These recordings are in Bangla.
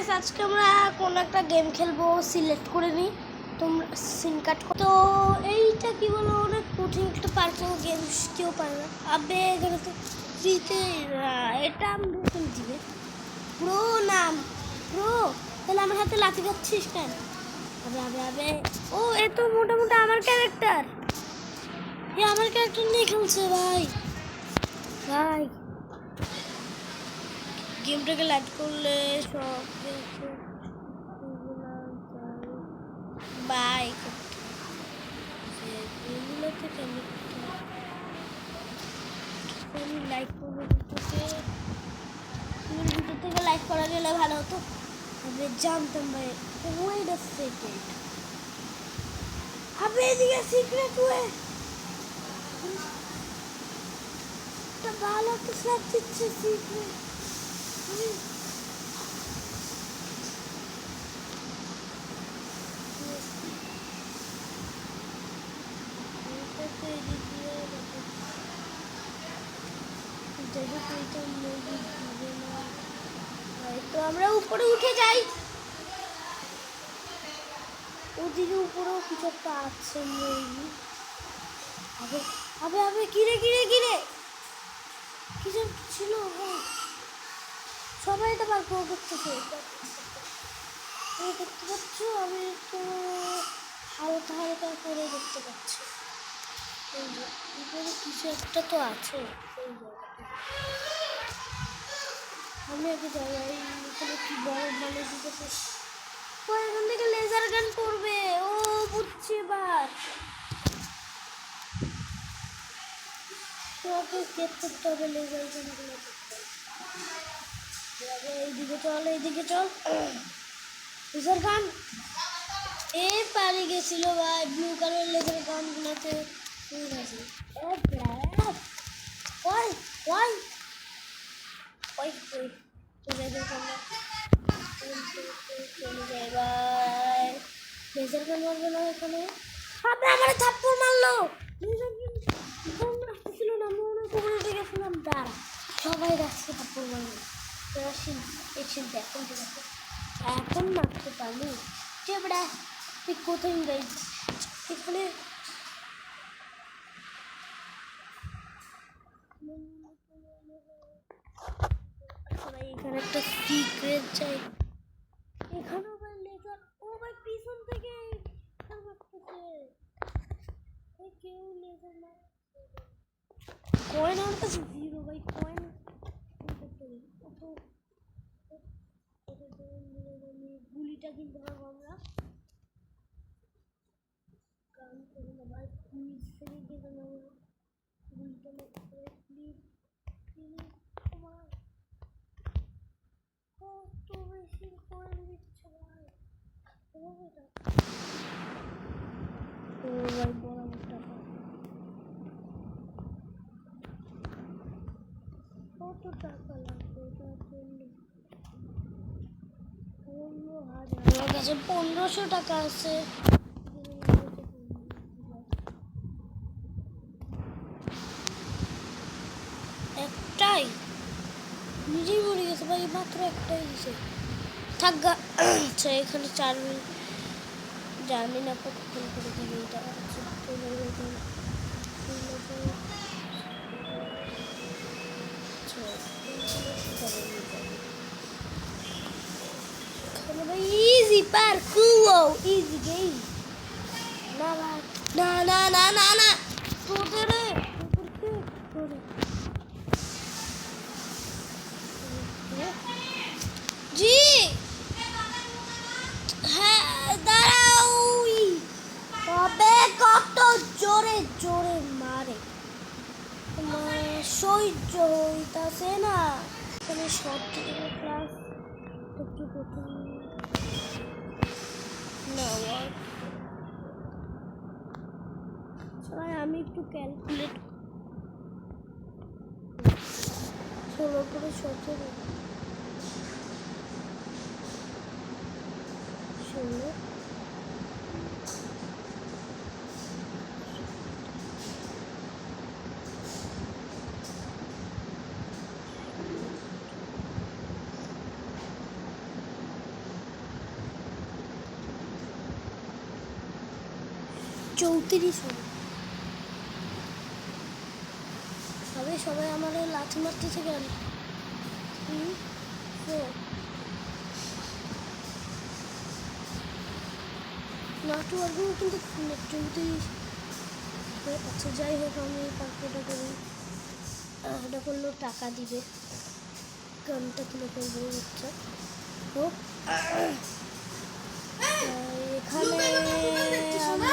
গাইস আজকে আমরা কোন একটা গেম খেলবো সিলেক্ট করে নি তোমরা সিন কাট তো এইটা কি বলো অনেক কঠিন একটা পারছো গেম কেউ পারে না আবে এখানে তো ফ্রিতে এটা আমি ভেতরে দিবে প্রো নাম প্রো তাহলে আমার হাতে লাঠি যাচ্ছিস কেন আবে আবে আবে ও এ তো মোটামুটি আমার ক্যারেক্টার আমার ক্যারেক্টার নিয়ে খেলছে ভাই ভাই গেমটাকে লাইট করলে সব কিছু বাই এগুলো থেকে আমি লাইক করবো ভিডিও থেকে লাইক করা গেলে ভালো হতো আমি জানতাম ভাই ওয়েট আ সেকেন্ড আবে এদিকে সিক্রেট ওয়ে ভালো তো সব দিচ্ছে সিক্রেট তো আমরা উপরে উঠে যাই ওদিকে উপরেও কিছু একটা আছে মুরগি আবে আবে আবে কিরে কিরে কিরে কিছু ছিল সবাই এটা বার করে করতেছে দেখতে পাচ্ছ আমি একটু হালকা হালকা করে দেখতে পাচ্ছি উপরে কিছু একটা তো আছে সেই আমি আগে যাই এখানে কি বড় মানে দিতেছে ও এখান থেকে লেজার গান করবে ও বুঝছি এবার তোমাকে চেক করতে হবে লেজার গানগুলো এইদিকে চল লেজার গান এ পারি গেছিল ভাই ব্লু কালার লেজার গানগুলোতে ওই ওই ওই চলে যায় ভাই লেজার গান মারবে না এখানে আপনি আমার থাপ্পড় মারলো আসতেছিল না মনে করে উঠে গেছিলাম দাঁড়া সবাই রাখছে থাপ্পড় মারলো এই চিন্তা এখন ঠিক আছে এখন মারতে পারলি যে বেড়া তুই কোথায় যাই এখানে এখানে একটা সিক্রেট চাই এখানে ভাই লেজার ও ভাই পিছন থেকে কেউ লেজার না কয়েন আমার কাছে জিরো ভাই কয়েন গুলিটা কিনতে পারবো আমরা কাম করে না ভাই পুলিশ থেকে গেলে গুলিটা প্লিজ তোমার কত বেশি কয়েন দিচ্ছে ভাই ও ভাই বরাবর টাকা কত টাকা লাগবে এটা করলে 15,000 আমার কাছে 1500 টাকা আছে একটাই নিজেই মরে গেছে ভাই মাত্র একটাই দিছে থাক আচ্ছা এখানে 4 মিনিট জানি না কতক্ষণ করে দিবে এটা ইজি পার্কুর ইজি গেম না না না না না না তোদের জি হ্যাঁ দাঁড়াও তবে কত জোরে জোরে মারে সহ্য হইতাছে না এখানে সব থেকে ক্লাস একটু প্রথম না সবাই আমি একটু ক্যালকুলেট 16 করে 17 16 17 34 সবাই সবাই আমার লাথি মারতেছে কেন? নেটওয়ার্কও কিন্তু 34। আচ্ছা যাই হোক, আমি পার্কটা করি। এটা করলেও টাকা দিবে। গানটা কিনে করবো হচ্ছে হোক। এখানে আমি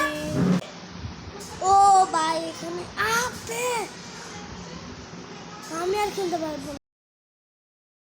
ও ভাই এখানে আপে আমি আর খেলতে পারবো না।